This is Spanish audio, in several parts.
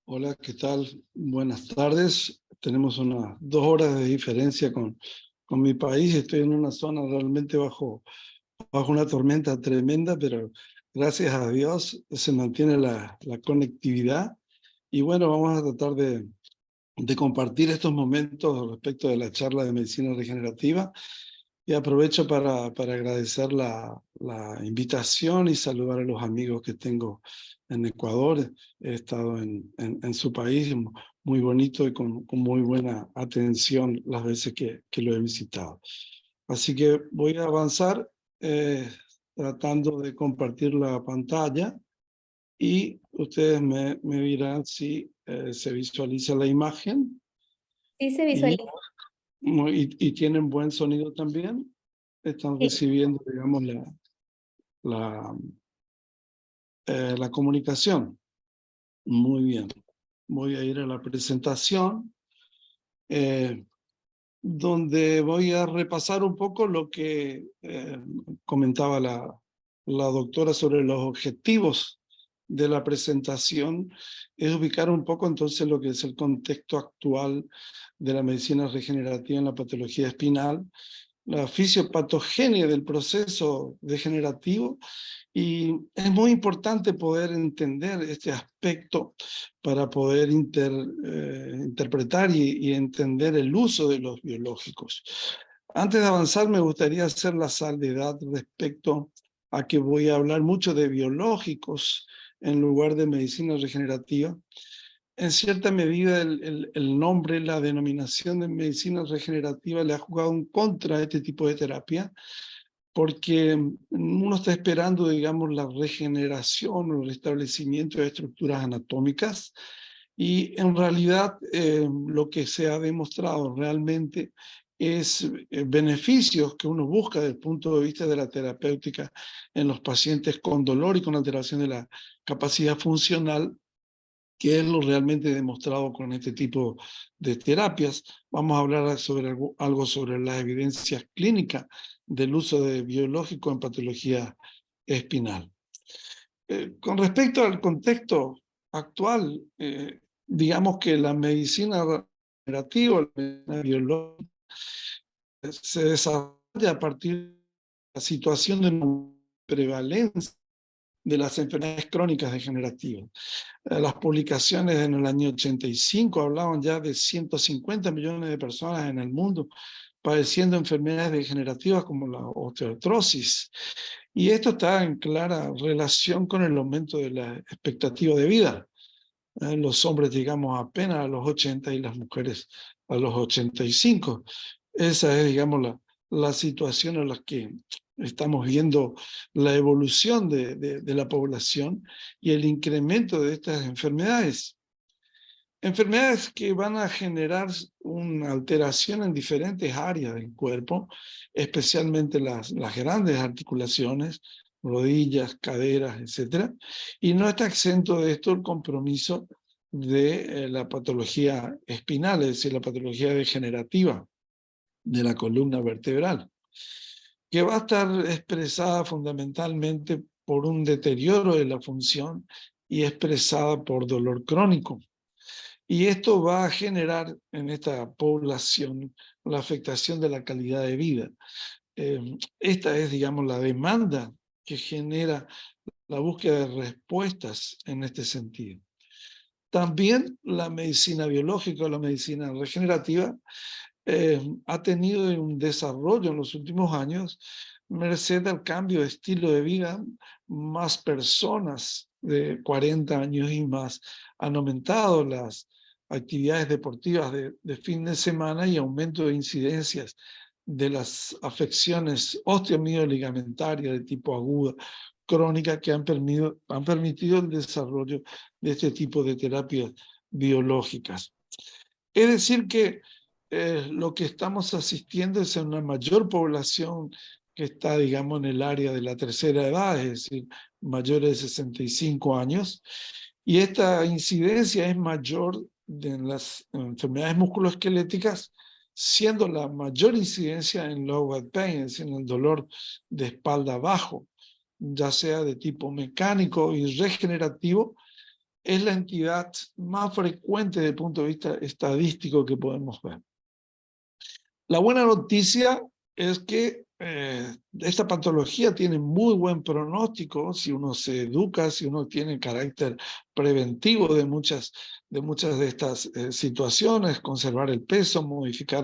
Hola, ¿qué tal? Buenas tardes. Tenemos unas 2 horas de diferencia con mi país. Estoy en una zona realmente bajo una tormenta tremenda, pero gracias a Dios se mantiene la conectividad. Y bueno, vamos a tratar de compartir estos momentos respecto de la charla de medicina regenerativa. Y aprovecho para agradecer la invitación y saludar a los amigos que tengo en Ecuador. He estado en su país, muy bonito y con muy buena atención las veces que lo he visitado. Así que voy a avanzar tratando de compartir la pantalla y ustedes me dirán si se visualiza la imagen Sí, se y, visualiza. y tienen buen sonido también. Están Sí. recibiendo, digamos, la, la comunicación. Muy bien. Voy a ir a la presentación, eh, donde voy a repasar un poco lo que comentaba la doctora sobre los objetivos de la presentación. Es ubicar un poco entonces lo que es el contexto actual de la medicina regenerativa en la patología espinal, la fisiopatogenia del proceso degenerativo. Y es muy importante poder entender este aspecto para poder interpretar y entender el uso de los biológicos. Antes de avanzar, me gustaría hacer la salvedad respecto a que voy a hablar mucho de biológicos en lugar de medicina regenerativa. En cierta medida, el nombre, la denominación de medicina regenerativa le ha jugado en contra a este tipo de terapia, porque uno está esperando, digamos, la regeneración o el restablecimiento de estructuras anatómicas, y en realidad lo que se ha demostrado realmente es beneficios que uno busca desde el punto de vista de la terapéutica en los pacientes con dolor y con alteración de la capacidad funcional, que es lo realmente demostrado con este tipo de terapias. Vamos a hablar sobre algo sobre las evidencias clínicas del uso de biológicos en patología espinal. Con respecto al contexto actual, digamos que la medicina regenerativa, la medicina biológica, se desarrolla a partir de la situación de una prevalencia de las enfermedades crónicas degenerativas. Las publicaciones en el año 85 hablaban ya de 150 millones de personas en el mundo padeciendo enfermedades degenerativas como la osteoartrosis. Y esto está en clara relación con el aumento de la expectativa de vida. Los hombres llegamos apenas a los 80 y las mujeres a los 85. Esa es, digamos, la situación en la que estamos viendo la evolución de la población y el incremento de estas enfermedades. Enfermedades que van a generar una alteración en diferentes áreas del cuerpo, especialmente las grandes articulaciones, rodillas, caderas, etc. Y no está exento de esto el compromiso de la patología espinal, es decir, la patología degenerativa de la columna vertebral, que va a estar expresada fundamentalmente por un deterioro de la función y expresada por dolor crónico. Y esto va a generar en esta población la afectación de la calidad de vida. Esta es, digamos, la demanda que genera la búsqueda de respuestas en este sentido. También la medicina biológica o la medicina regenerativa ha tenido un desarrollo en los últimos años merced al cambio de estilo de vida. Más personas de 40 años y más han aumentado las actividades deportivas de fin de semana y aumento de incidencias de las afecciones osteomiodoligamentarias de tipo aguda, crónica, que han permitido el desarrollo de este tipo de terapias biológicas. Es decir que lo que estamos asistiendo es a una mayor población que está, digamos, en el área de la tercera edad, es decir, mayores de 65 años, y esta incidencia es mayor en las enfermedades musculoesqueléticas, siendo la mayor incidencia en low back pain, es decir, en el dolor de espalda bajo, ya sea de tipo mecánico y regenerativo, es la entidad más frecuente desde el punto de vista estadístico que podemos ver. La buena noticia es que esta patología tiene muy buen pronóstico si uno se educa, si uno tiene carácter preventivo de muchas de estas situaciones, conservar el peso, modificar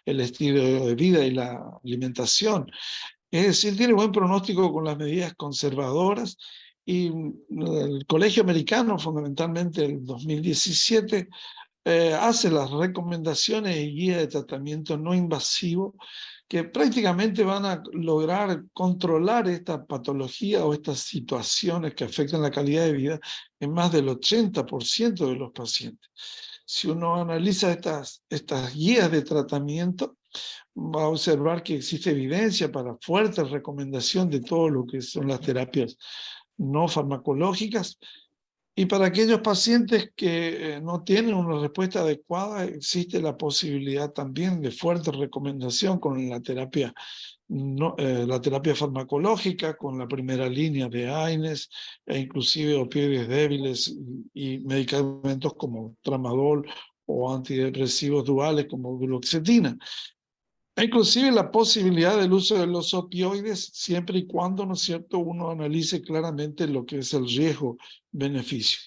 el estilo de vida y la alimentación. Es decir, tiene buen pronóstico con las medidas conservadoras y el Colegio Americano, fundamentalmente el 2017, hace las recomendaciones y guías de tratamiento no invasivo que prácticamente van a lograr controlar esta patología o estas situaciones que afectan la calidad de vida en más del 80% de los pacientes. Si uno analiza estas guías de tratamiento, va a observar que existe evidencia para fuerte recomendación de todo lo que son las terapias no farmacológicas. Y para aquellos pacientes que no tienen una respuesta adecuada, existe la posibilidad también de fuerte recomendación con la terapia, la terapia farmacológica, con la primera línea de AINES, e inclusive opioides débiles y medicamentos como tramadol o antidepresivos duales como duloxetina. E inclusive la posibilidad del uso de los opioides siempre y cuando, ¿no es cierto?, uno analice claramente lo que es el riesgo-beneficio.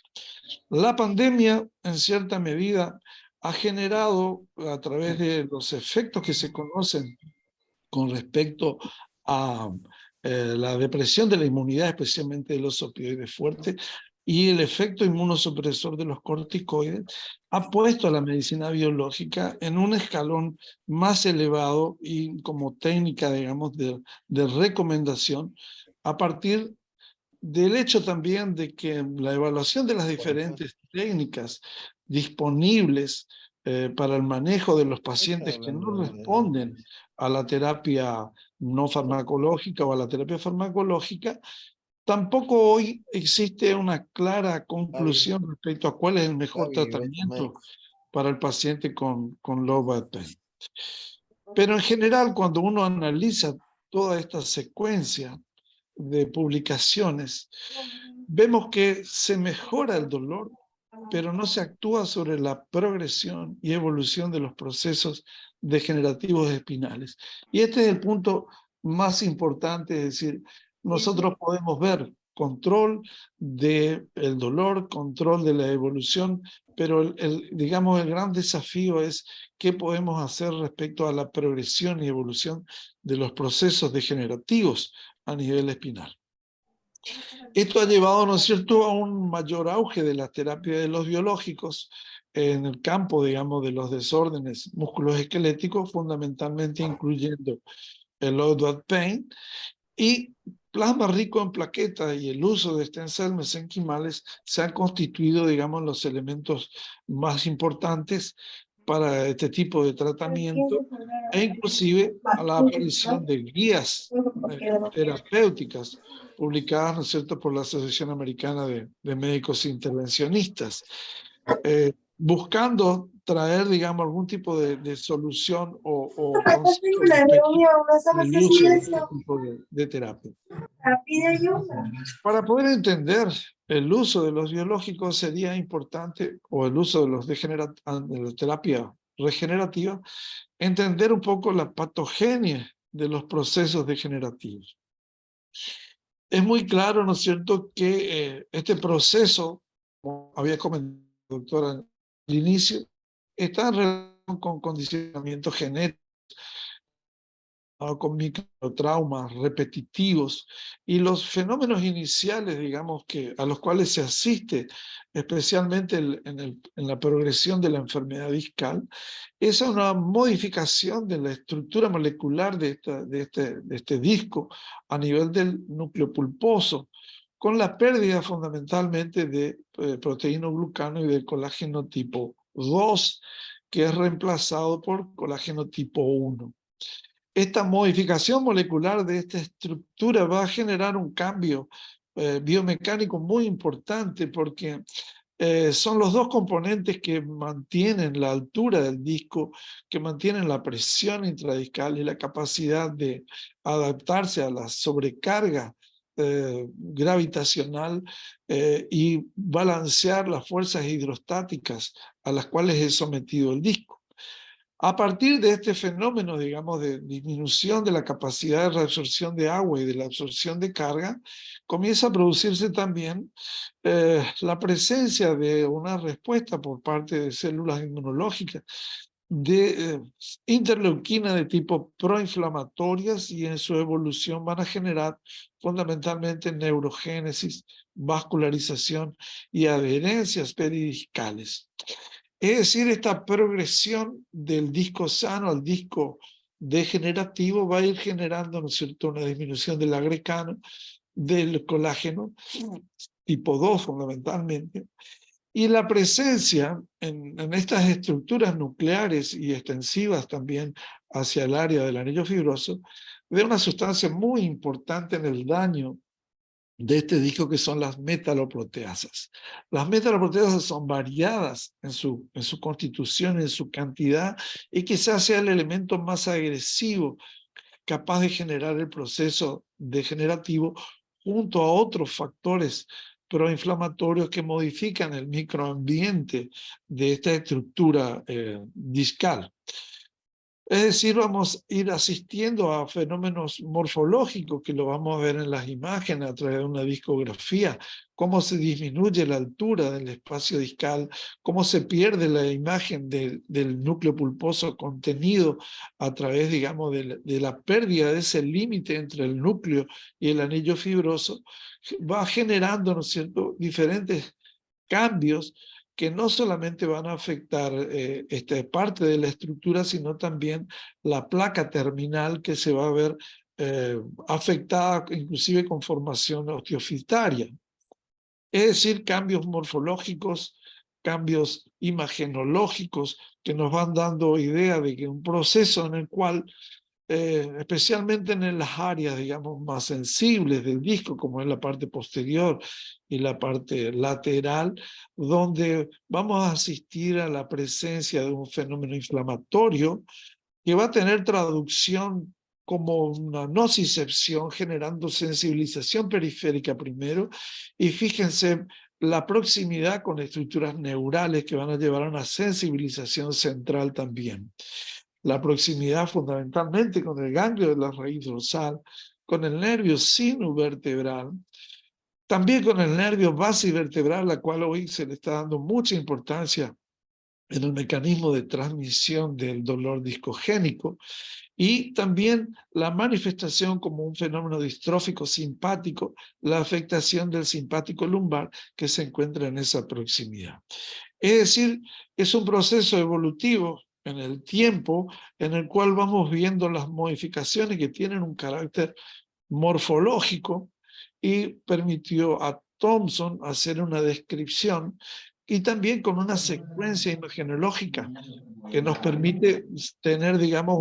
La pandemia, en cierta medida, ha generado, a través de los efectos que se conocen con respecto a la depresión de la inmunidad, especialmente de los opioides fuertes, y el efecto inmunosupresor de los corticoides, ha puesto a la medicina biológica en un escalón más elevado y como técnica, digamos, de recomendación, a partir del hecho también de que la evaluación de las diferentes técnicas disponibles para el manejo de los pacientes que no responden a la terapia no farmacológica o a la terapia farmacológica, tampoco hoy existe una clara conclusión respecto a cuál es el mejor tratamiento para el paciente con low back pain. Pero en general, cuando uno analiza toda esta secuencia de publicaciones, vemos que se mejora el dolor, pero no se actúa sobre la progresión y evolución de los procesos degenerativos espinales. Y este es el punto más importante, es decir, nosotros podemos ver control del dolor, control de la evolución, pero digamos, el gran desafío es qué podemos hacer respecto a la progresión y evolución de los procesos degenerativos a nivel espinal. Esto ha llevado, ¿no es cierto?, a un mayor auge de la terapia de los biológicos en el campo, digamos, de los desórdenes musculoesqueléticos, fundamentalmente incluyendo el low back pain, y plasma rico en plaquetas y el uso de stem cell mesenquimales se han constituido, digamos, los elementos más importantes para este tipo de tratamiento, e inclusive a la aparición de guías terapéuticas publicadas, ¿no es cierto?, por la Asociación Americana de Médicos Intervencionistas, buscando traer, digamos, algún tipo de solución o concepto del uso de este tipo de terapia. Para poder entender el uso de los biológicos sería importante, o el uso de la terapia regenerativa, entender un poco la patogenia de los procesos degenerativos. Es muy claro, ¿no es cierto?, que este proceso, como había comentado la doctora al inicio, está en relación con condicionamientos genéticos, con microtraumas repetitivos y los fenómenos iniciales, digamos, a los cuales se asiste, especialmente en la progresión de la enfermedad discal, es una modificación de la estructura molecular de este disco a nivel del núcleo pulposo, con la pérdida fundamentalmente de proteínoglucano y de colágeno tipo 2, que es reemplazado por colágeno tipo 1. Esta modificación molecular de esta estructura va a generar un cambio biomecánico muy importante, porque son los dos componentes que mantienen la altura del disco, que mantienen la presión intradiscal y la capacidad de adaptarse a la sobrecarga gravitacional y balancear las fuerzas hidrostáticas a las cuales es sometido el disco. A partir de este fenómeno, digamos, de disminución de la capacidad de reabsorción de agua y de la absorción de carga, comienza a producirse también la presencia de una respuesta por parte de células inmunológicas de interleuquina de tipo proinflamatorias, y en su evolución van a generar fundamentalmente neurogénesis, vascularización y adherencias peridiscales. Es decir, esta progresión del disco sano al disco degenerativo va a ir generando, ¿no es cierto?, una disminución del agrecano, del colágeno, tipo 2 fundamentalmente, y la presencia en estas estructuras nucleares y extensivas también hacia el área del anillo fibroso, de una sustancia muy importante en el daño de este disco, que son las metaloproteasas. Las metaloproteasas son variadas en su constitución, en su cantidad, y quizás sea el elemento más agresivo capaz de generar el proceso degenerativo, junto a otros factores proinflamatorios que modifican el microambiente de esta estructura discal. Es decir, vamos a ir asistiendo a fenómenos morfológicos que lo vamos a ver en las imágenes a través de una discografía, cómo se disminuye la altura del espacio discal, cómo se pierde la imagen del núcleo pulposo contenido a través, digamos, de la pérdida de ese límite entre el núcleo y el anillo fibroso, va generando, ¿no es cierto?, diferentes cambios que no solamente van a afectar esta parte de la estructura, sino también la placa terminal, que se va a ver afectada inclusive con formación osteofitaria. Es decir, cambios morfológicos, cambios imagenológicos que nos van dando idea de que un proceso en el cual especialmente en las áreas, digamos, más sensibles del disco, como es la parte posterior y la parte lateral, donde vamos a asistir a la presencia de un fenómeno inflamatorio que va a tener traducción como una nocicepción, generando sensibilización periférica primero, y fíjense la proximidad con estructuras neurales que van a llevar a una sensibilización central también. La proximidad fundamentalmente con el ganglio de la raíz dorsal, con el nervio sinovertebral, también con el nervio basivertebral, la cual hoy se le está dando mucha importancia en el mecanismo de transmisión del dolor discogénico, y también la manifestación como un fenómeno distrófico simpático, la afectación del simpático lumbar que se encuentra en esa proximidad. Es decir, es un proceso evolutivo en el tiempo en el cual vamos viendo las modificaciones que tienen un carácter morfológico, y permitió a Thomson hacer una descripción y también con una secuencia imagenológica que nos permite tener, digamos,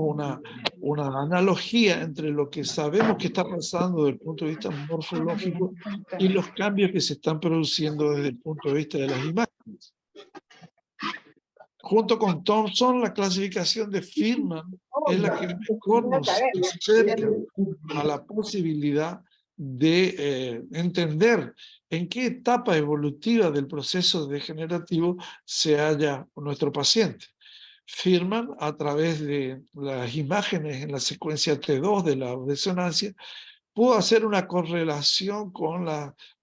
una analogía entre lo que sabemos que está pasando desde el punto de vista morfológico y los cambios que se están produciendo desde el punto de vista de las imágenes. Junto con Thomson, la clasificación de Firman es la que mejor nos acerca a la posibilidad de entender en qué etapa evolutiva del proceso degenerativo se halla nuestro paciente. Firman, a través de las imágenes en la secuencia T2 de la resonancia, pudo hacer una correlación con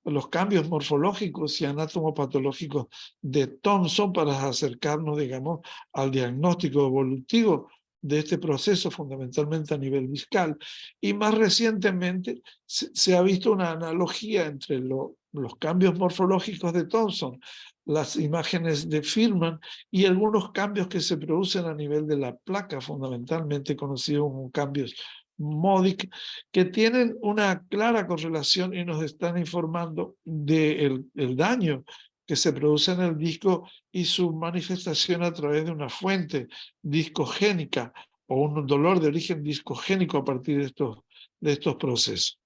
los cambios morfológicos y anatomopatológicos de Thomson para acercarnos, digamos, al diagnóstico evolutivo de este proceso, fundamentalmente a nivel discal. Y más recientemente se ha visto una analogía entre los cambios morfológicos de Thomson, las imágenes de Firman y algunos cambios que se producen a nivel de la placa, fundamentalmente conocidos como cambios Modic, que tienen una clara correlación y nos están informando del daño que se produce en el disco y su manifestación a través de una fuente discogénica o un dolor de origen discogénico a partir de estos procesos.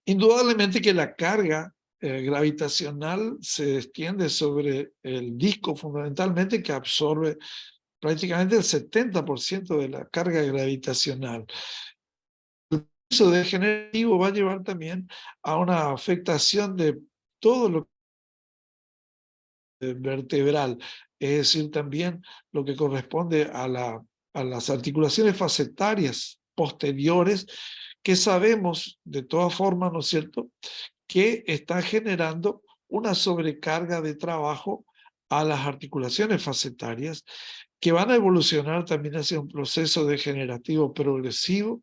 Indudablemente que la carga gravitacional se extiende sobre el disco, fundamentalmente, que absorbe prácticamente el 70% de la carga gravitacional. degenerativo va a llevar también a una afectación de todo lo vertebral, es decir, también lo que corresponde a las articulaciones facetarias posteriores, que sabemos de todas formas, ¿no es cierto?, que están generando una sobrecarga de trabajo a las articulaciones facetarias, que van a evolucionar también hacia un proceso degenerativo progresivo,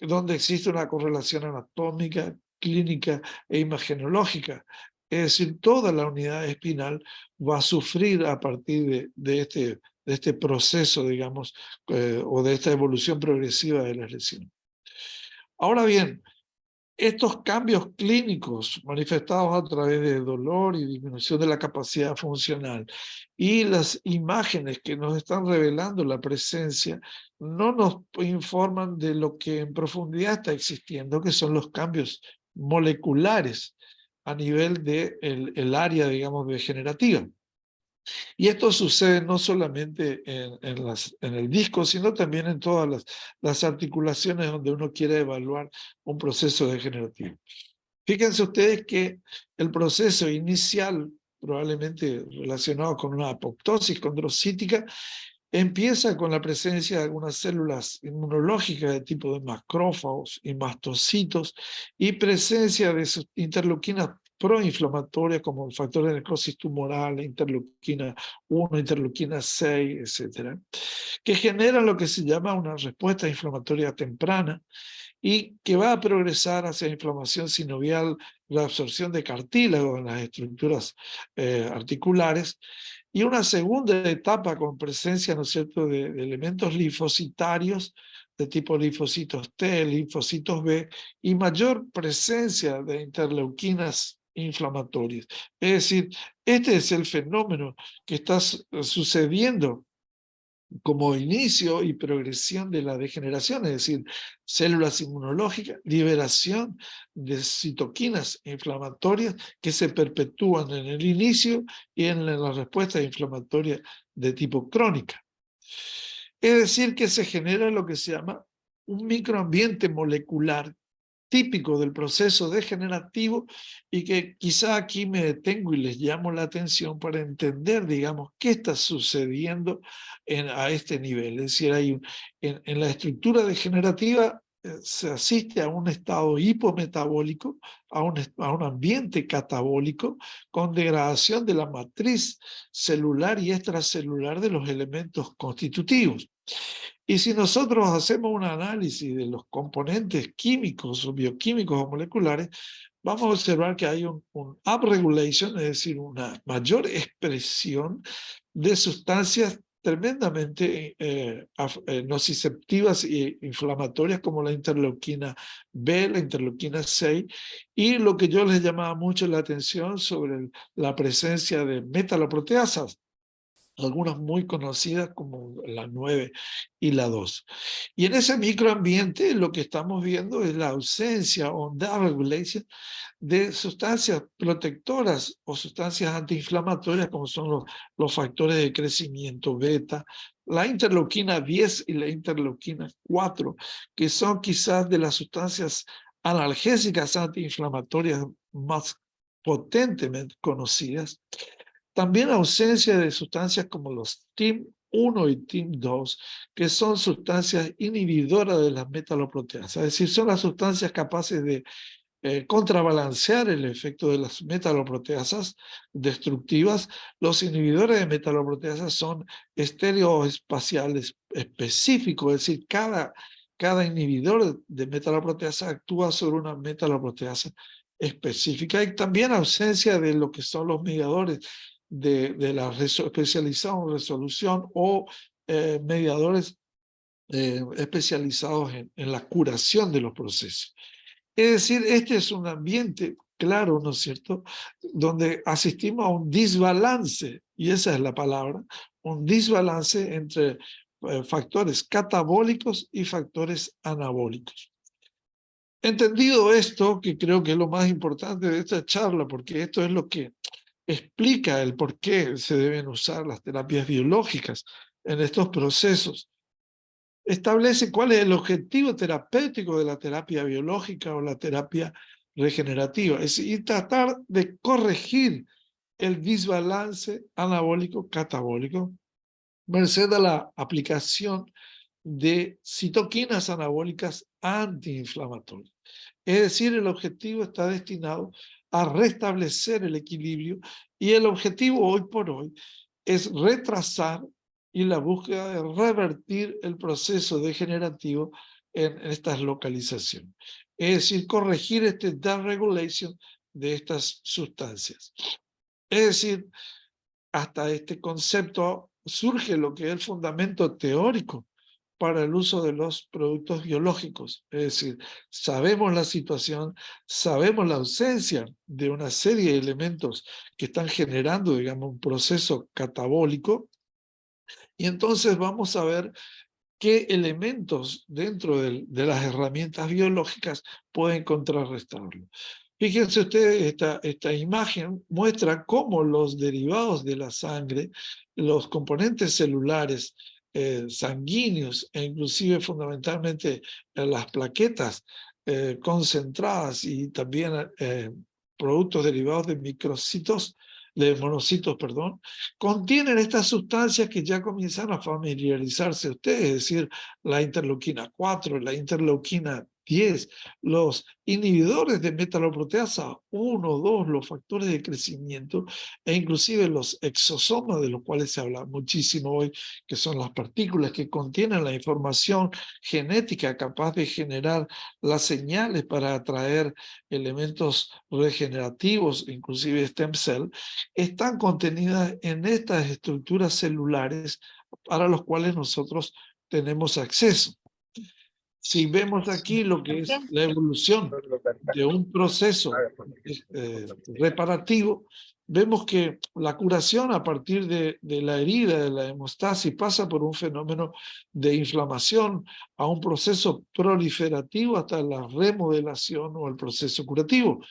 donde existe una correlación anatómica, clínica e imagenológica. Es decir, toda la unidad espinal va a sufrir a partir de este proceso, digamos, o de esta evolución progresiva de la lesión. Ahora bien, estos cambios clínicos manifestados a través de dolor y disminución de la capacidad funcional y las imágenes que nos están revelando la presencia no nos informan de lo que en profundidad está existiendo, que son los cambios moleculares a nivel del el área, digamos, degenerativa. Y esto sucede no solamente en el disco, sino también en todas las articulaciones donde uno quiere evaluar un proceso degenerativo. Fíjense ustedes que el proceso inicial, probablemente relacionado con una apoptosis condrocítica, empieza con la presencia de algunas células inmunológicas de tipo de macrófagos y mastocitos y presencia de interleuquinas proinflamatorias como el factor de necrosis tumoral, interleuquina 1, interleuquina 6, etc., que generan lo que se llama una respuesta inflamatoria temprana y que va a progresar hacia inflamación sinovial, la absorción de cartílago en las estructuras articulares, y una segunda etapa con presencia, ¿no es cierto?, de elementos linfocitarios de tipo linfocitos T, linfocitos B, y mayor presencia de interleuquinas inflamatorias. Es decir, este es el fenómeno que está sucediendo como inicio y progresión de la degeneración, es decir, células inmunológicas, liberación de citoquinas inflamatorias que se perpetúan en el inicio y en la respuesta inflamatoria de tipo crónica. Es decir, que se genera lo que se llama un microambiente molecular típico del proceso degenerativo y que quizá aquí me detengo y les llamo la atención para entender, digamos, qué está sucediendo a este nivel. Es decir, en la estructura degenerativa se asiste a un estado hipometabólico, a un ambiente catabólico con degradación de la matriz celular y extracelular de los elementos constitutivos. Y si nosotros hacemos un análisis de los componentes químicos o bioquímicos o moleculares, vamos a observar que hay un upregulation, es decir, una mayor expresión de sustancias tremendamente nociceptivas e inflamatorias como la interleuquina B, la interleuquina 6, y lo que yo les llamaba mucho la atención sobre la presencia de metaloproteasas, algunas muy conocidas como la 9 y la 2. Y en ese microambiente lo que estamos viendo es la ausencia o downregulation de sustancias protectoras o sustancias antiinflamatorias como son los factores de crecimiento beta, la interleuquina 10 y la interleuquina 4, que son quizás de las sustancias analgésicas antiinflamatorias más potentemente conocidas. También ausencia de sustancias como los TIM1 y TIM2, que son sustancias inhibidoras de las metaloproteasas, es decir, son las sustancias capaces de contrabalancear el efecto de las metaloproteasas destructivas. Los inhibidores de metaloproteasas son estereoespaciales específicos, es decir, cada inhibidor de metaloproteasa actúa sobre una metaloproteasa específica. Y también ausencia de lo que son los mediadores de la especialización en resolución o mediadores especializados en la curación de los procesos. Es decir, este es un ambiente claro, ¿no es cierto?, donde asistimos a un desbalance, y esa es la palabra, un desbalance entre factores catabólicos y factores anabólicos. Entendido esto, que creo que es lo más importante de esta charla, porque esto es lo que explica el por qué se deben usar las terapias biológicas en estos procesos, establece cuál es el objetivo terapéutico de la terapia biológica o la terapia regenerativa. Es decir, tratar de corregir el desbalance anabólico-catabólico, merced a la aplicación de citoquinas anabólicas antiinflamatorias. Es decir, el objetivo está destinado a restablecer el equilibrio y el objetivo hoy por hoy es retrasar y la búsqueda de revertir el proceso degenerativo en estas localizaciones. Es decir, corregir este downregulation de estas sustancias. Es decir, hasta este concepto surge lo que es el fundamento teórico para el uso de los productos biológicos. Es decir, sabemos la situación, sabemos la ausencia de una serie de elementos que están generando, digamos, un proceso catabólico, y entonces vamos a ver qué elementos dentro de las herramientas biológicas pueden contrarrestarlo. Fíjense ustedes, esta imagen muestra cómo los derivados de la sangre, los componentes celulares sanguíneos e inclusive fundamentalmente las plaquetas concentradas y también productos derivados de microcitos, de monocitos, perdón, contienen estas sustancias que ya comienzan a familiarizarse ustedes, es decir, la interleuquina 4, la interleuquina 10, los inhibidores de metaloproteasa 1, 2, los factores de crecimiento e inclusive los exosomas, de los cuales se habla muchísimo hoy, que son las partículas que contienen la información genética capaz de generar las señales para atraer elementos regenerativos, inclusive stem cell, están contenidas en estas estructuras celulares para los cuales nosotros tenemos acceso. Si vemos aquí lo que es la evolución de un proceso reparativo, vemos que la curación a partir de la herida, de la hemostasis, pasa por un fenómeno de inflamación a un proceso proliferativo hasta la remodelación o el proceso curativo.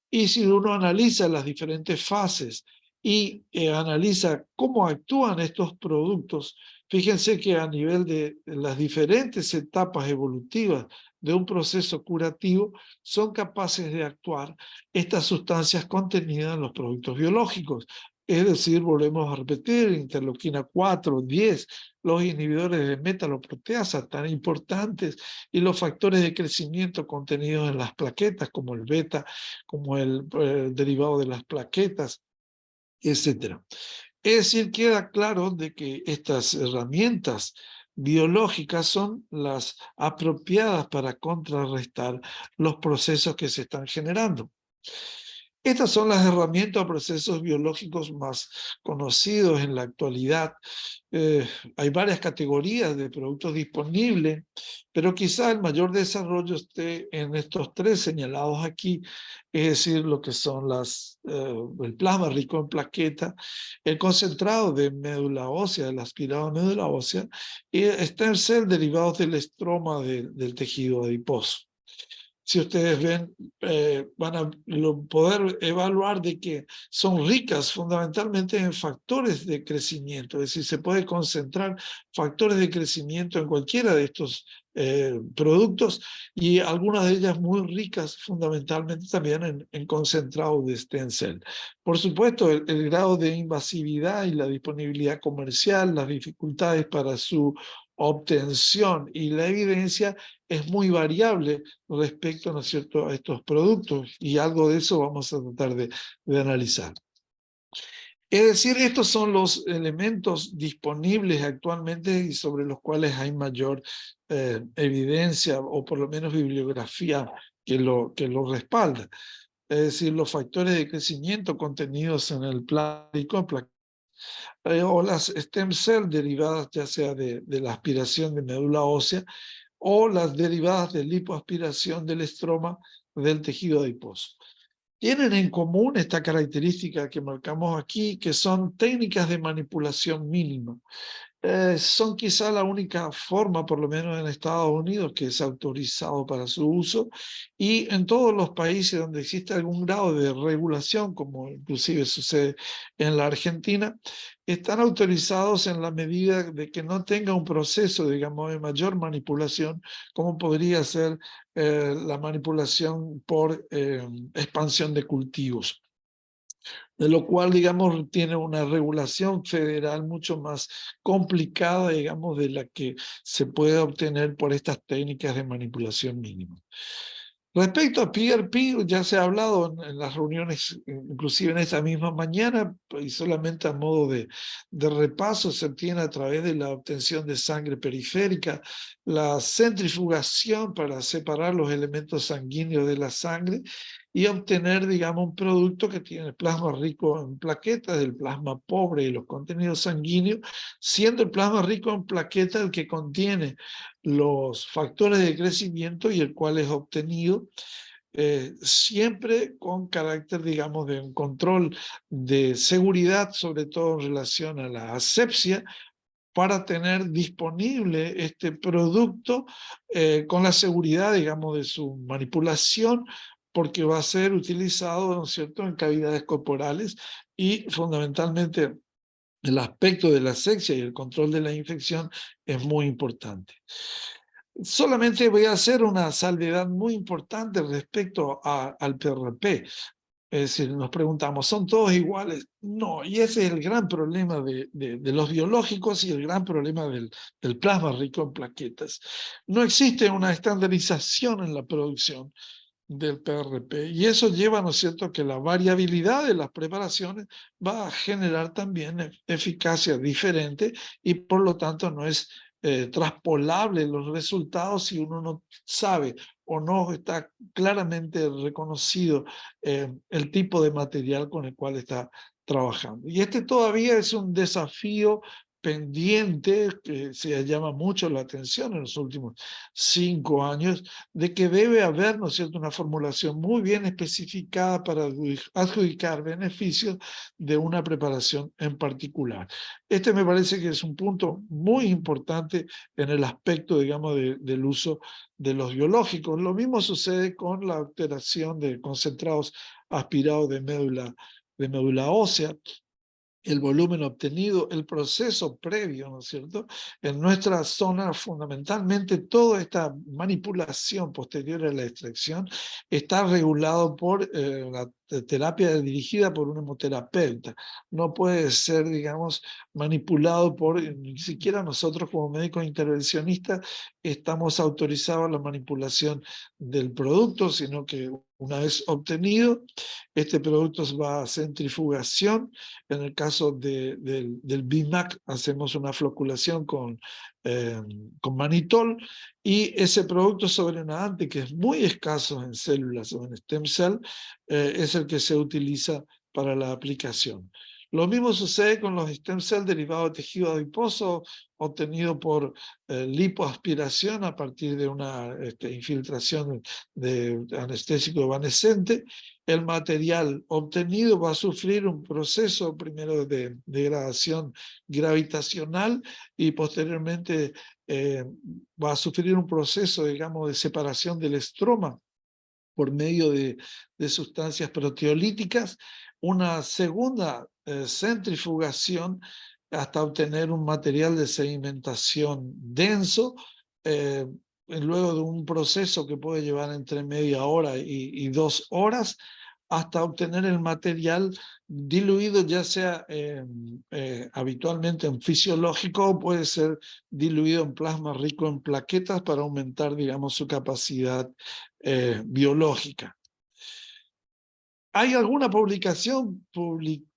Y si uno analiza las diferentes fases y analiza cómo actúan estos productos, fíjense que a nivel de las diferentes etapas evolutivas de un proceso curativo son capaces de actuar estas sustancias contenidas en los productos biológicos. Es decir, volvemos a repetir, interleuquina 4, 10, los inhibidores de metaloproteasa tan importantes y los factores de crecimiento contenidos en las plaquetas como el beta, como el derivado de las plaquetas, etc. Es decir, queda claro de que estas herramientas biológicas son las apropiadas para contrarrestar los procesos que se están generando. Estas son las herramientas o procesos biológicos más conocidos en la actualidad. Hay varias categorías de productos disponibles, pero quizá el mayor desarrollo esté en estos tres señalados aquí, es decir, lo que son el plasma rico en plaqueta, el concentrado de médula ósea, el aspirado de médula ósea, y stem cell derivados del estroma del tejido adiposo. Si ustedes ven, van a poder evaluar de que son ricas fundamentalmente en factores de crecimiento, es decir, se puede concentrar factores de crecimiento en cualquiera de estos productos y algunas de ellas muy ricas fundamentalmente también en concentrado de stem cell. Por supuesto, el grado de invasividad y la disponibilidad comercial, las dificultades para su obtención y la evidencia es muy variable respecto, ¿no es cierto?, a estos productos, y algo de eso vamos a tratar de analizar. Es decir, estos son los elementos disponibles actualmente y sobre los cuales hay mayor evidencia o por lo menos bibliografía que lo respalda. Es decir, los factores de crecimiento contenidos en el plástico, o las stem cell derivadas ya sea de la aspiración de médula ósea o las derivadas de lipoaspiración del estroma del tejido adiposo. Tienen en común esta característica que marcamos aquí, que son técnicas de manipulación mínima. Son quizá la única forma, por lo menos en Estados Unidos, que es autorizado para su uso, y en todos los países donde existe algún grado de regulación, como inclusive sucede en la Argentina, están autorizados en la medida de que no tenga un proceso, digamos, de mayor manipulación, como podría ser la manipulación por expansión de cultivos, de lo cual, digamos, tiene una regulación federal mucho más complicada, digamos, de la que se puede obtener por estas técnicas de manipulación mínima. Respecto a PRP, ya se ha hablado en las reuniones, inclusive en esta misma mañana, y solamente a modo de repaso, se obtiene a través de la obtención de sangre periférica, la centrifugación para separar los elementos sanguíneos de la sangre y obtener, digamos, un producto que tiene plasma rico en plaquetas, el plasma pobre y los contenidos sanguíneos, siendo el plasma rico en plaquetas el que contiene los factores de crecimiento y el cual es obtenido siempre con carácter, digamos, de un control de seguridad, sobre todo en relación a la asepsia, para tener disponible este producto con la seguridad, digamos, de su manipulación, porque va a ser utilizado, ¿no es cierto?, en cavidades corporales y fundamentalmente el aspecto de la asepsia y el control de la infección es muy importante. Solamente voy a hacer una salvedad muy importante respecto al PRP. Es decir, nos preguntamos, ¿son todos iguales? No, y ese es el gran problema de los biológicos y el gran problema del plasma rico en plaquetas. No existe una estandarización en la producción del PRP y eso lleva, ¿no es cierto?, que la variabilidad de las preparaciones va a generar también eficacia diferente y por lo tanto no es traspolable los resultados si uno no sabe o no está claramente reconocido el tipo de material con el cual está trabajando. Y este todavía es un desafío pendiente que se llama mucho la atención en los últimos 5 años, de que debe haber, ¿no es cierto?, una formulación muy bien especificada para adjudicar beneficios de una preparación en particular. Este me parece que es un punto muy importante en el aspecto, digamos, del uso de los biológicos. Lo mismo sucede con la alteración de concentrados aspirados de médula ósea, el volumen obtenido, el proceso previo, ¿no es cierto? En nuestra zona, fundamentalmente, toda esta manipulación posterior a la extracción está regulado por la terapia dirigida por un hemoterapeuta. No puede ser, digamos, manipulado por, ni siquiera nosotros como médicos intervencionistas estamos autorizados a la manipulación del producto, sino que una vez obtenido, este producto va a centrifugación. En el caso del BIMAC hacemos una floculación con manitol y ese producto sobrenadante, que es muy escaso en células o en stem cell, es el que se utiliza para la aplicación. Lo mismo sucede con los stem cell derivados de tejido adiposo obtenido por lipoaspiración a partir de una infiltración de anestésico evanescente. El material obtenido va a sufrir un proceso primero de degradación gravitacional y posteriormente va a sufrir un proceso, digamos, de separación del estroma por medio de sustancias proteolíticas, una segunda centrifugación hasta obtener un material de sedimentación denso, luego de un proceso que puede llevar entre media hora y 2 horas, hasta obtener el material diluido, ya sea habitualmente en fisiológico o puede ser diluido en plasma rico en plaquetas para aumentar, digamos, su capacidad biológica. ¿Hay alguna publicación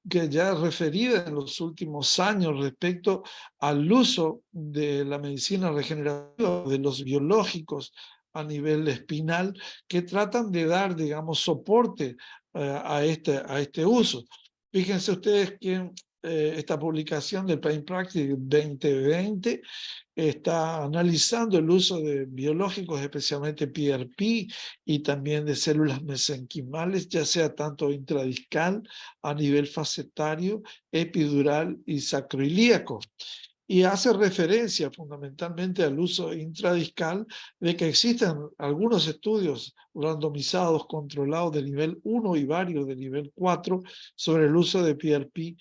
que ya referida en los últimos años respecto al uso de la medicina regenerativa, de los biológicos a nivel espinal, que tratan de dar, digamos, soporte a este uso? Fíjense ustedes que esta publicación del Pain Practice 2020 está analizando el uso de biológicos, especialmente PRP, y también de células mesenquimales, ya sea tanto intradiscal, a nivel facetario, epidural y sacroilíaco. y hace referencia fundamentalmente al uso intradiscal, de que existen algunos estudios randomizados, controlados de nivel 1 y varios de nivel 4 sobre el uso de PRP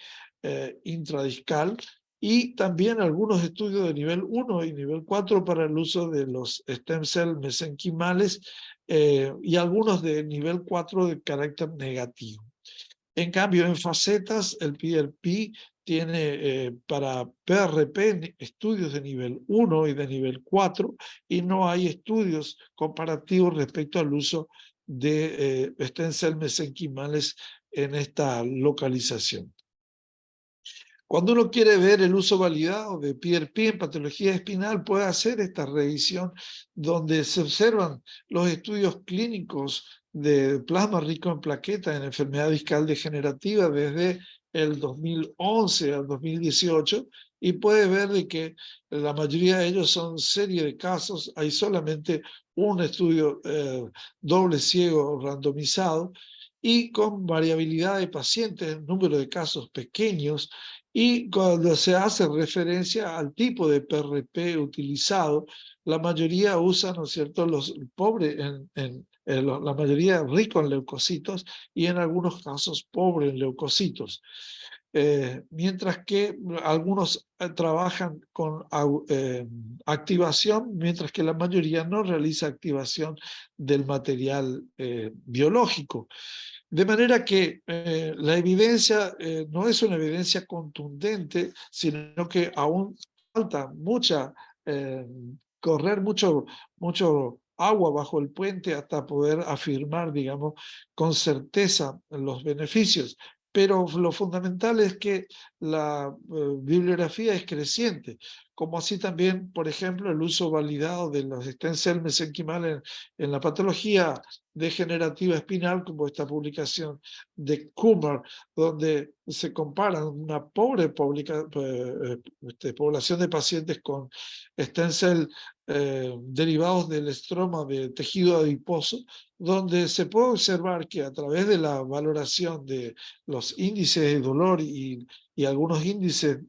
intradiscal, y también algunos estudios de nivel 1 y nivel 4 para el uso de los stem cell mesenquimales y algunos de nivel 4 de carácter negativo. En cambio, en facetas, el PRP tiene para PRP estudios de nivel 1 y de nivel 4, y no hay estudios comparativos respecto al uso de stem cell mesenquimales en esta localización. Cuando uno quiere ver el uso validado de PRP en patología espinal, puede hacer esta revisión donde se observan los estudios clínicos de plasma rico en plaquetas en enfermedad discal degenerativa desde el 2011 al 2018, y puede ver de que la mayoría de ellos son serie de casos. Hay solamente un estudio doble ciego randomizado y con variabilidad de pacientes, número de casos pequeños, y cuando se hace referencia al tipo de PRP utilizado, la mayoría usa, ¿no es cierto?, los pobres, la mayoría rico en leucocitos y en algunos casos pobre en leucocitos. Mientras que algunos trabajan con activación, mientras que la mayoría no realiza activación del material biológico. De manera que la evidencia no es una evidencia contundente, sino que aún falta correr mucho agua bajo el puente hasta poder afirmar, digamos, con certeza los beneficios. Pero lo fundamental es que la bibliografía es creciente, como así también, por ejemplo, el uso validado de los stem cell mesenquimales en la patología degenerativa espinal, como esta publicación de Kumar, donde se comparan una pobre población de pacientes con stem cell derivados del estroma de tejido adiposo, donde se puede observar que a través de la valoración de los índices de dolor y algunos índices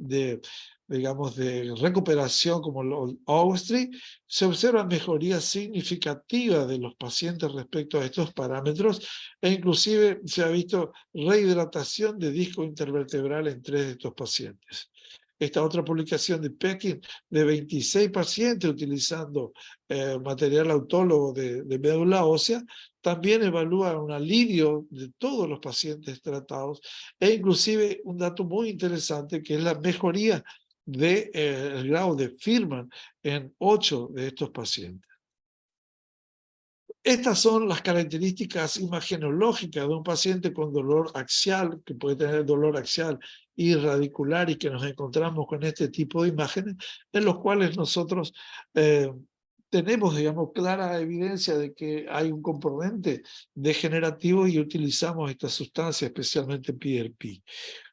digamos, de recuperación como los Austri, se observan mejorías significativas de los pacientes respecto a estos parámetros, e inclusive se ha visto rehidratación de disco intervertebral en 3 de estos pacientes. Esta otra publicación de Pekin de 26 pacientes utilizando material autólogo de médula ósea también evalúa un alivio de todos los pacientes tratados, e inclusive un dato muy interesante que es la mejoría del grado de Firman en 8 de estos pacientes. Estas son las características imagenológicas de un paciente con dolor axial, que puede tener dolor axial y radicular, y que nos encontramos con este tipo de imágenes, en los cuales nosotros tenemos, digamos, clara evidencia de que hay un componente degenerativo y utilizamos esta sustancia, especialmente PRP.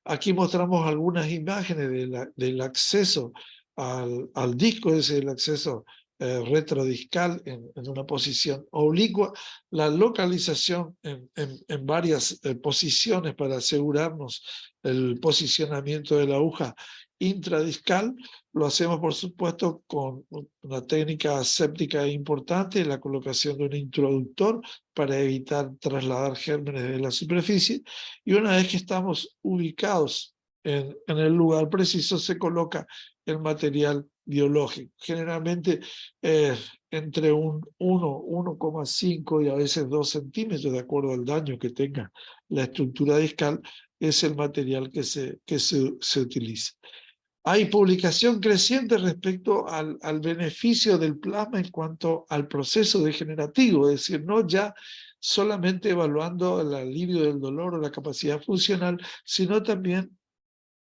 Aquí mostramos algunas imágenes del acceso al disco, es el acceso retrodiscal en una posición oblicua, la localización en varias posiciones para asegurarnos el posicionamiento de la aguja intradiscal. Lo hacemos, por supuesto, con una técnica séptica importante, la colocación de un introductor para evitar trasladar gérmenes de la superficie, y una vez que estamos ubicados en el lugar preciso, se coloca el material biológico. Generalmente entre un 1,5 y a veces 2 centímetros, de acuerdo al daño que tenga la estructura discal, es el material que se utiliza. Hay publicación creciente respecto al beneficio del plasma en cuanto al proceso degenerativo, es decir, no ya solamente evaluando el alivio del dolor o la capacidad funcional, sino también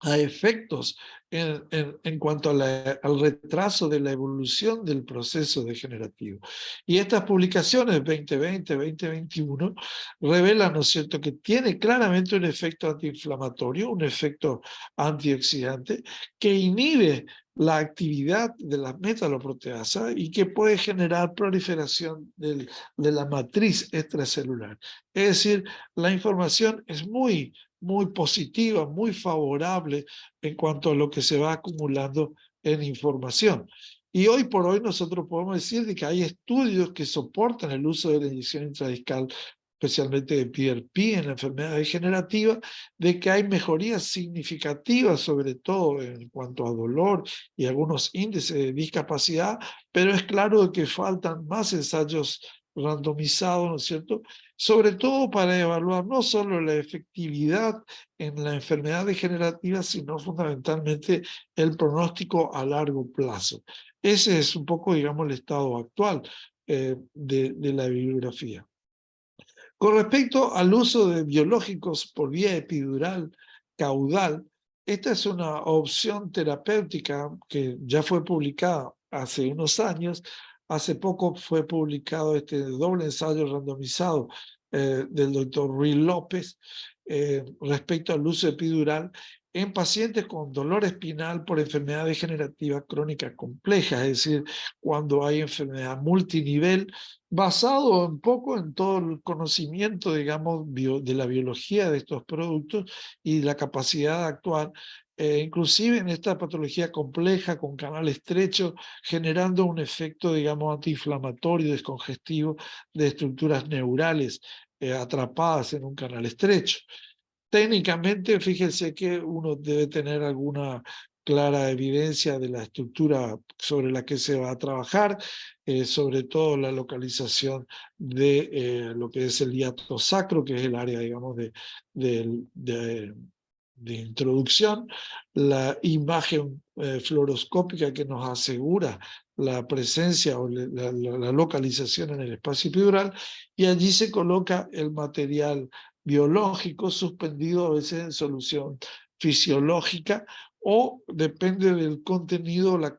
a efectos en cuanto al retraso de la evolución del proceso degenerativo. Y estas publicaciones 2020, 2021 revelan, ¿no es cierto?, que tiene claramente un efecto antiinflamatorio, un efecto antioxidante, que inhibe la actividad de la metaloproteasa y que puede generar proliferación de la matriz extracelular. Es decir, la información es muy positiva, muy favorable en cuanto a lo que se va acumulando en información. Y hoy por hoy nosotros podemos decir de que hay estudios que soportan el uso de la inyección intradiscal, especialmente de PRP en la enfermedad degenerativa, de que hay mejorías significativas, sobre todo en cuanto a dolor y algunos índices de discapacidad, pero es claro que faltan más ensayos randomizados, ¿no es cierto? Sobre todo para evaluar no solo la efectividad en la enfermedad degenerativa, sino fundamentalmente el pronóstico a largo plazo. Ese es un poco, digamos, el estado actual de la bibliografía. Con respecto al uso de biológicos por vía epidural caudal, esta es una opción terapéutica que ya fue publicada hace unos años. Hace poco fue publicado este doble ensayo randomizado del doctor Ruiz López respecto al uso epidural en pacientes con dolor espinal por enfermedad degenerativa crónica compleja, es decir, cuando hay enfermedad multinivel, basado un poco en todo el conocimiento, digamos, de la biología de estos productos y la capacidad de actuar, inclusive en esta patología compleja con canal estrecho, generando un efecto, digamos, antiinflamatorio, descongestivo de estructuras neurales atrapadas en un canal estrecho. Técnicamente, fíjense que uno debe tener alguna clara evidencia de la estructura sobre la que se va a trabajar, sobre todo la localización de lo que es el hiato sacro, que es el área, digamos, de introducción, la imagen fluoroscópica que nos asegura la presencia o la localización en el espacio epidural, y allí se coloca el material biológico suspendido a veces en solución fisiológica o depende del contenido, la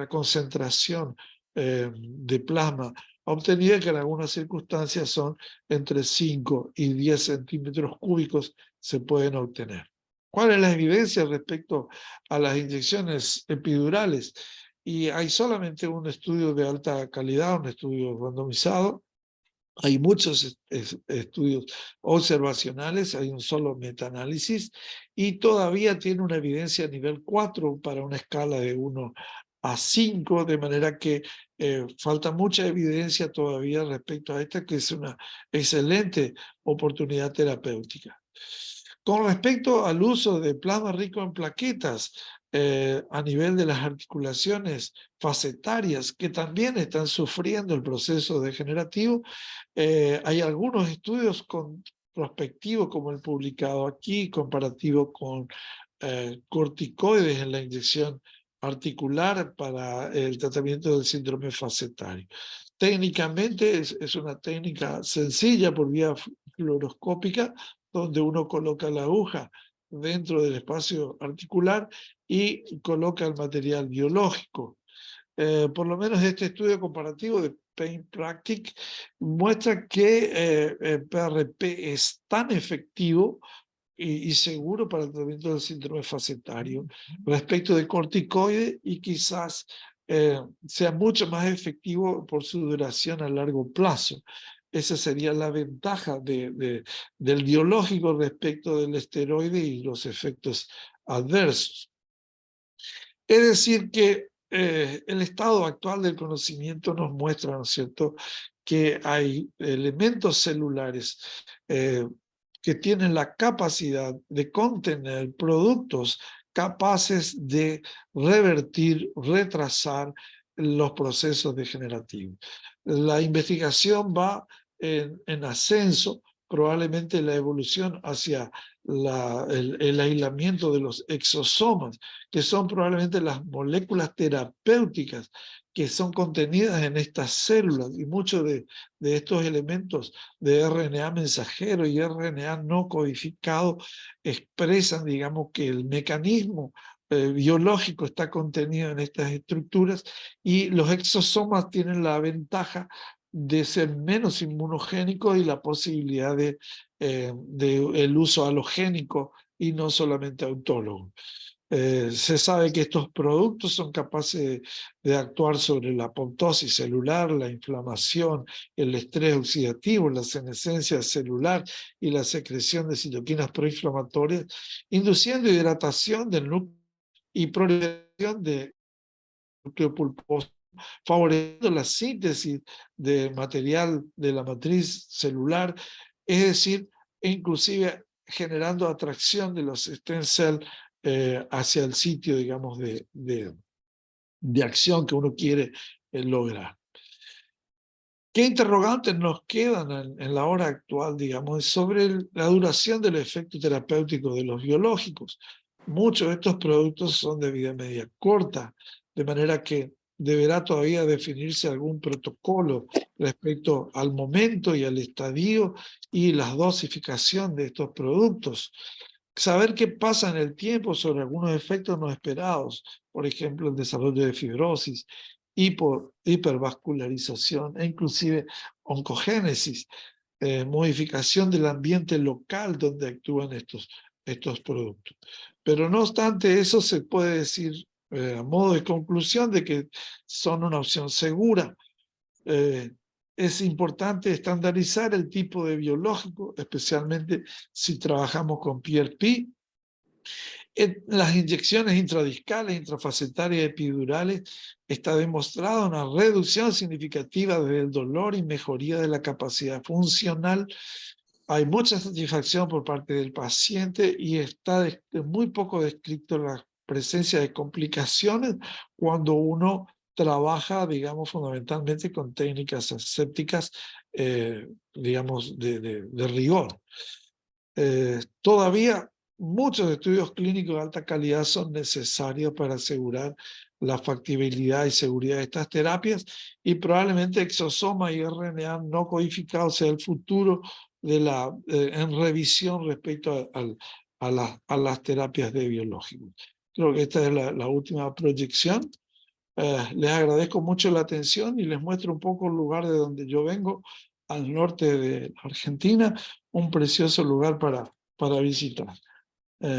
concentración de plasma obtenida, que en algunas circunstancias son entre 5 y 10 centímetros cúbicos se pueden obtener. ¿Cuál es la evidencia respecto a las inyecciones epidurales? Y hay solamente un estudio de alta calidad, un estudio randomizado. Hay muchos estudios observacionales, hay un solo metaanálisis y todavía tiene una evidencia a nivel 4 para una escala de 1 a 5, de manera que falta mucha evidencia todavía respecto a esta, que es una excelente oportunidad terapéutica. Con respecto al uso de plasma rico en plaquetas a nivel de las articulaciones facetarias, que también están sufriendo el proceso degenerativo, hay algunos estudios prospectivos, como el publicado aquí, comparativo con corticoides en la inyección articular para el tratamiento del síndrome facetario. Técnicamente es una técnica sencilla por vía fluoroscópica, donde uno coloca la aguja dentro del espacio articular y coloca el material biológico. Por lo menos este estudio comparativo de Pain Practic muestra que PRP es tan efectivo y seguro para el tratamiento del síndrome facetario respecto de corticoide, y quizás sea mucho más efectivo por su duración a largo plazo. Esa sería la ventaja del biológico respecto del esteroide y los efectos adversos. Es decir, que el estado actual del conocimiento nos muestra, ¿no es cierto?, que hay elementos celulares que tienen la capacidad de contener productos capaces de revertir, retrasar los procesos degenerativos. La investigación va en ascenso, probablemente la evolución hacia el aislamiento de los exosomas, que son probablemente las moléculas terapéuticas que son contenidas en estas células, y muchos de estos elementos de RNA mensajero y RNA no codificado expresan, digamos, que el mecanismo biológico está contenido en estas estructuras, y los exosomas tienen la ventaja de ser menos inmunogénicos y la posibilidad de el uso halogénico y no solamente autólogo. Se sabe que estos productos son capaces de actuar sobre la apoptosis celular, la inflamación, el estrés oxidativo, la senescencia celular y la secreción de citoquinas proinflamatorias, induciendo hidratación del núcleo y proliferación de núcleo pulposo, favoreciendo la síntesis de material de la matriz celular, es decir, inclusive generando atracción de los stem cells hacia el sitio, digamos, de acción que uno quiere lograr. ¿Qué interrogantes nos quedan en la hora actual, digamos, sobre la duración del efecto terapéutico de los biológicos? Muchos de estos productos son de vida media corta, de manera que deberá todavía definirse algún protocolo respecto al momento y al estadio y la dosificación de estos productos. Saber qué pasa en el tiempo sobre algunos efectos no esperados, por ejemplo, el desarrollo de fibrosis, hipervascularización e inclusive oncogénesis, modificación del ambiente local donde actúan estos productos. Pero no obstante eso, se puede decir a modo de conclusión de que son una opción segura. Es importante estandarizar el tipo de biológico, especialmente si trabajamos con PRP. En las inyecciones intradiscales, intrafacetarias, epidurales, está demostrada una reducción significativa del dolor y mejoría de la capacidad funcional. Hay mucha satisfacción por parte del paciente y está muy poco descrito la presencia de complicaciones cuando uno trabaja, digamos, fundamentalmente con técnicas asépticas, digamos, de rigor. Todavía muchos estudios clínicos de alta calidad son necesarios para asegurar la factibilidad y seguridad de estas terapias y probablemente exosoma y RNA no codificado sea el futuro en revisión respecto a las terapias de biológicos. Creo que esta es la última proyección. Les agradezco mucho la atención y les muestro un poco el lugar de donde yo vengo, al norte de Argentina, un precioso lugar para visitar.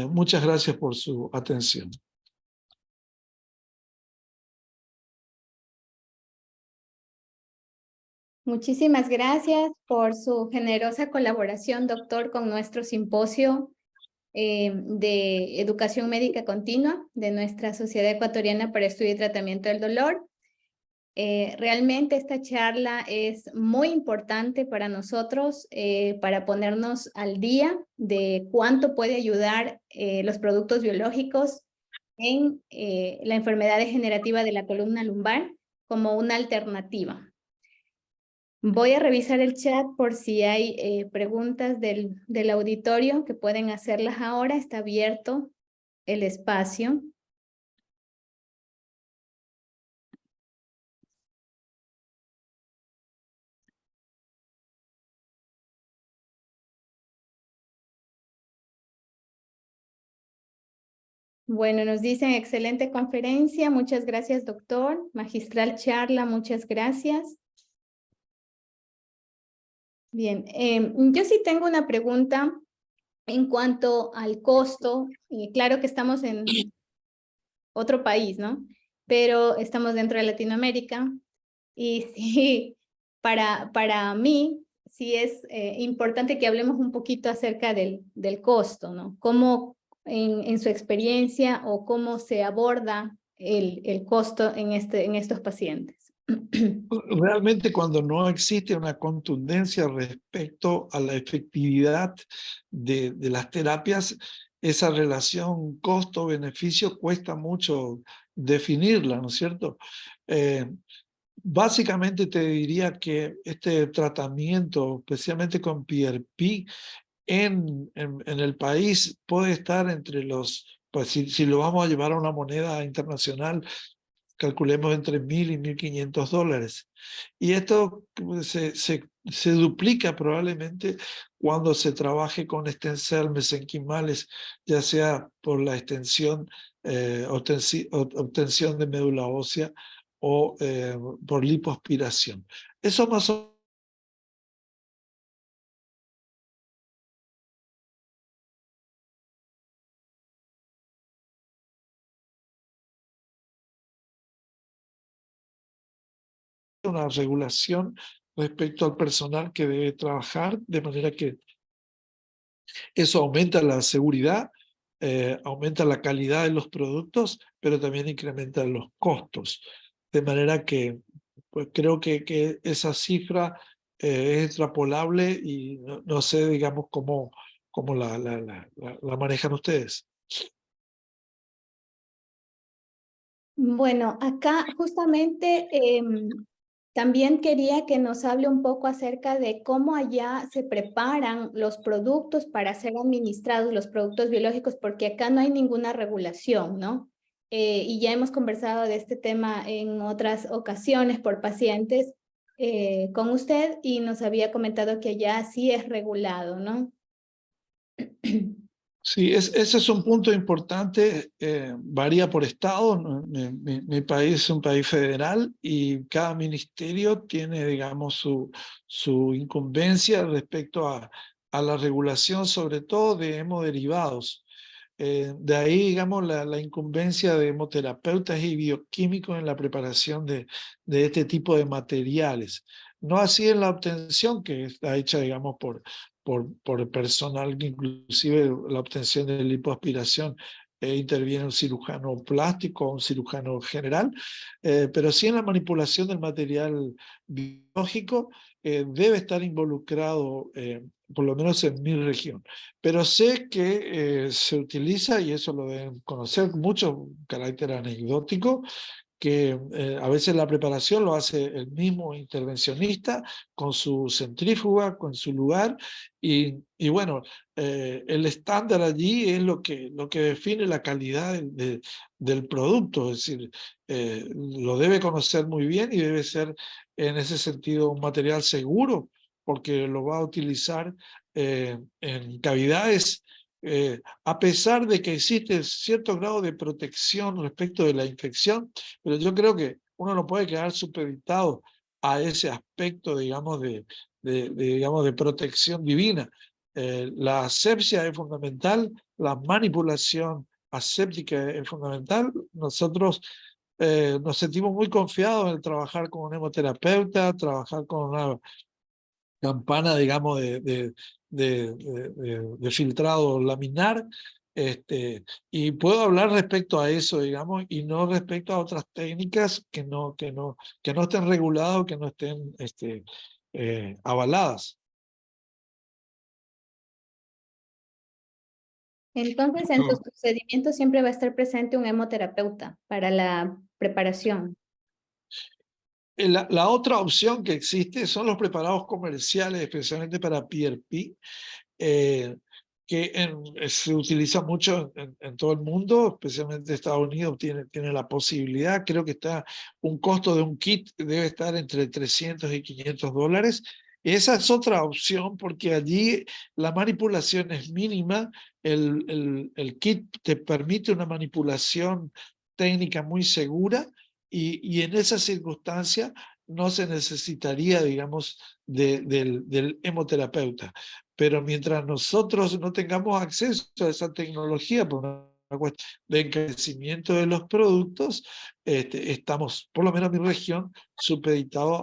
Muchas gracias por su atención. Muchísimas gracias por su generosa colaboración, doctor, con nuestro simposio de Educación Médica Continua de nuestra Sociedad Ecuatoriana para Estudio y Tratamiento del Dolor. Realmente esta charla es muy importante para nosotros, para ponernos al día de cuánto puede ayudar los productos biológicos en la enfermedad degenerativa de la columna lumbar como una alternativa. Voy a revisar el chat por si hay preguntas del auditorio que pueden hacerlas ahora. Está abierto el espacio. Bueno, nos dicen excelente conferencia. Muchas gracias, doctor. Magistral charla, muchas gracias. Bien, yo sí tengo una pregunta en cuanto al costo. Claro que estamos en otro país, ¿no? Pero estamos dentro de Latinoamérica y sí, para mí sí es importante que hablemos un poquito acerca del costo, ¿no? Cómo en su experiencia o cómo se aborda el costo en estos pacientes. Realmente cuando no existe una contundencia respecto a la efectividad de las terapias, esa relación costo-beneficio cuesta mucho definirla, ¿no es cierto? Básicamente te diría que este tratamiento, especialmente con PRP, en el país puede estar entre los, pues si lo vamos a llevar a una moneda internacional, calculemos entre $1.000 y $1.500. Y esto se duplica probablemente cuando se trabaje con stem cell mesenquimales, ya sea por la obtención de médula ósea o por lipoaspiración. Eso más o menos una regulación respecto al personal que debe trabajar, de manera que eso aumenta la seguridad aumenta la calidad de los productos, pero también incrementa los costos. De manera que pues, creo que esa cifra es extrapolable y no sé, digamos, cómo la manejan ustedes. Bueno, acá justamente también quería que nos hable un poco acerca de cómo allá se preparan los productos para ser administrados, los productos biológicos, porque acá no hay ninguna regulación, ¿no? Y ya hemos conversado de este tema en otras ocasiones por pacientes con usted y nos había comentado que allá sí es regulado, ¿no? Sí, ese es un punto importante, varía por estado, ¿no? Mi país es un país federal y cada ministerio tiene, digamos, su incumbencia respecto a la regulación, sobre todo de hemoderivados. De ahí, digamos, la incumbencia de hemoterapeutas y bioquímicos en la preparación de este tipo de materiales. No así en la obtención, que está hecha, digamos, por personal, que inclusive la obtención de lipoaspiración interviene un cirujano plástico o un cirujano general, pero sí en la manipulación del material biológico debe estar involucrado, por lo menos en mi región. Pero sé que se utiliza, y eso lo deben conocer mucho, carácter anecdótico, que a veces la preparación lo hace el mismo intervencionista con su centrífuga, con su lugar, y bueno, el estándar allí es lo que define la calidad del producto, es decir, lo debe conocer muy bien y debe ser en ese sentido un material seguro, porque lo va a utilizar en cavidades a pesar de que existe cierto grado de protección respecto de la infección, pero yo creo que uno no puede quedar supeditado a ese aspecto, digamos, digamos, de protección divina. La asepsia es fundamental, la manipulación aséptica es fundamental. Nosotros nos sentimos muy confiados en trabajar con un hemoterapeuta, trabajar con una campana, digamos, de filtrado laminar, y puedo hablar respecto a eso, digamos, y no respecto a otras técnicas que no estén reguladas o que no estén avaladas. Entonces, en tus procedimientos siempre va a estar presente un hemoterapeuta para la preparación. La otra opción que existe son los preparados comerciales, especialmente para PRP, que se utiliza mucho en todo el mundo, especialmente Estados Unidos tiene la posibilidad. Creo que un costo de un kit debe estar entre $300 y $500. Esa es otra opción porque allí la manipulación es mínima, el kit te permite una manipulación técnica muy segura y en esa circunstancia no se necesitaría, digamos, del hemoterapeuta. Pero mientras nosotros no tengamos acceso a esa tecnología por una cuestión de encarecimiento de los productos, estamos, por lo menos en mi región, supeditados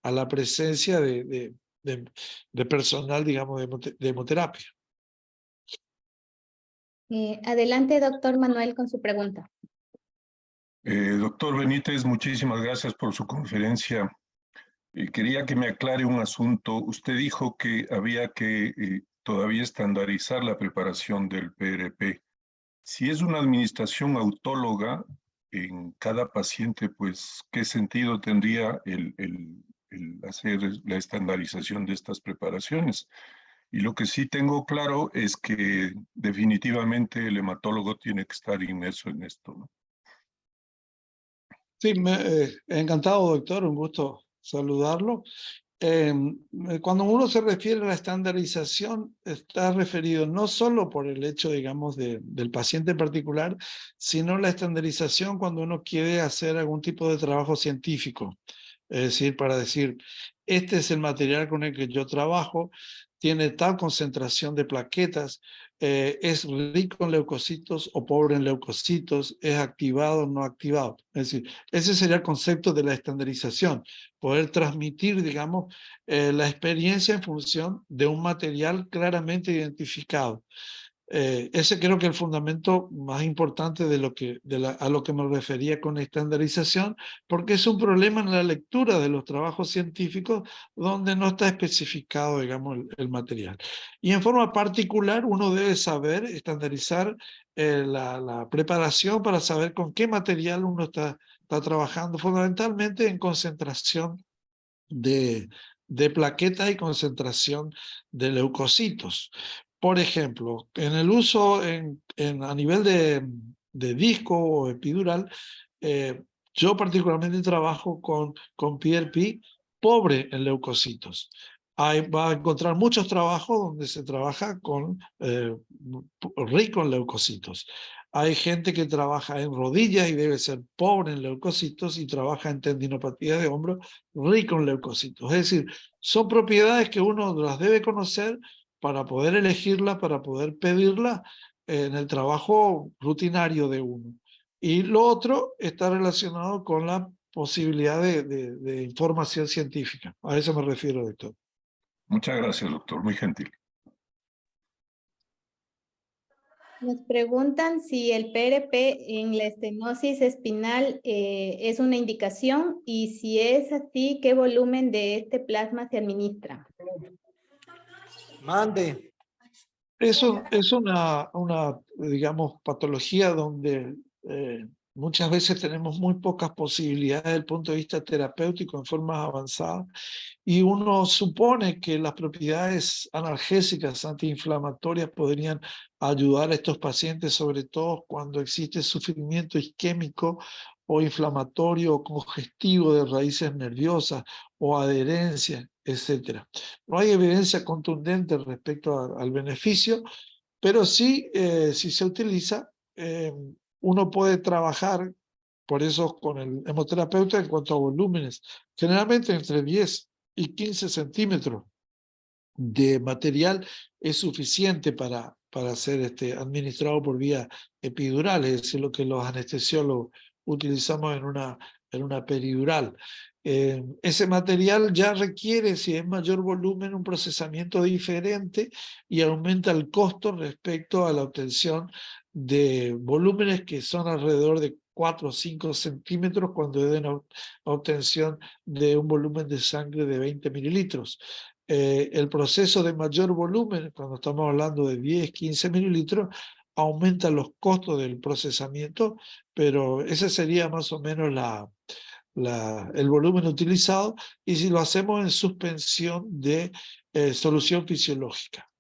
a la presencia de personal, digamos, de hemoterapia. Adelante, doctor Manuel, con su pregunta. Doctor Benítez, muchísimas gracias por su conferencia. Quería que me aclare un asunto. Usted dijo que había que todavía estandarizar la preparación del PRP. Si es una administración autóloga en cada paciente, pues, ¿qué sentido tendría el hacer la estandarización de estas preparaciones? Y lo que sí tengo claro es que definitivamente el hematólogo tiene que estar inmerso en esto, ¿no? Sí, encantado, doctor, un gusto saludarlo. Cuando uno se refiere a la estandarización, está referido no solo por el hecho, digamos, del paciente en particular, sino la estandarización cuando uno quiere hacer algún tipo de trabajo científico. Es decir, para decir, este es el material con el que yo trabajo, tiene tal concentración de plaquetas, es rico en leucocitos o pobre en leucocitos, es activado o no activado. Es decir, ese sería el concepto de la estandarización, poder transmitir, digamos, la experiencia en función de un material claramente identificado. Ese creo que es el fundamento más importante de a lo que me refería con estandarización, porque es un problema en la lectura de los trabajos científicos donde no está especificado, digamos, el material. Y en forma particular, uno debe saber estandarizar la preparación para saber con qué material uno está trabajando, fundamentalmente en concentración de plaquetas y concentración de leucocitos. Por ejemplo, en el uso a nivel de disco o epidural, yo particularmente trabajo con PRP pobre en leucocitos. Va a encontrar muchos trabajos donde se trabaja rico en leucocitos. Hay gente que trabaja en rodillas y debe ser pobre en leucocitos, y trabaja en tendinopatía de hombro rico en leucocitos. Es decir, son propiedades que uno las debe conocer para poder elegirla, para poder pedirla en el trabajo rutinario de uno. Y lo otro está relacionado con la posibilidad de información científica. A eso me refiero, doctor. Muchas gracias, doctor. Muy gentil. Nos preguntan si el PRP en la estenosis espinal es una indicación, y si es así, ¿qué volumen de este plasma se administra? Mande. Es una, digamos, patología donde muchas veces tenemos muy pocas posibilidades desde el punto de vista terapéutico en formas avanzadas, y uno supone que las propiedades analgésicas, antiinflamatorias, podrían ayudar a estos pacientes, sobre todo cuando existe sufrimiento isquémico o inflamatorio o congestivo de raíces nerviosas o adherencia, etc. No hay evidencia contundente respecto al beneficio, pero sí, si se utiliza, uno puede trabajar, por eso, con el hemoterapeuta en cuanto a volúmenes, generalmente entre 10 y 15 centímetros de material es suficiente para ser administrado por vía epidural, es decir, lo que los anestesiólogos utilizamos en una peridural. Ese material ya requiere, si es mayor volumen, un procesamiento diferente, y aumenta el costo respecto a la obtención de volúmenes que son alrededor de 4 o 5 centímetros cuando es una obtención de un volumen de sangre de 20 mililitros. El proceso de mayor volumen, cuando estamos hablando de 10, 15 mililitros, aumenta los costos del procesamiento, pero ese sería más o menos el volumen utilizado, y si lo hacemos en suspensión de solución fisiológica.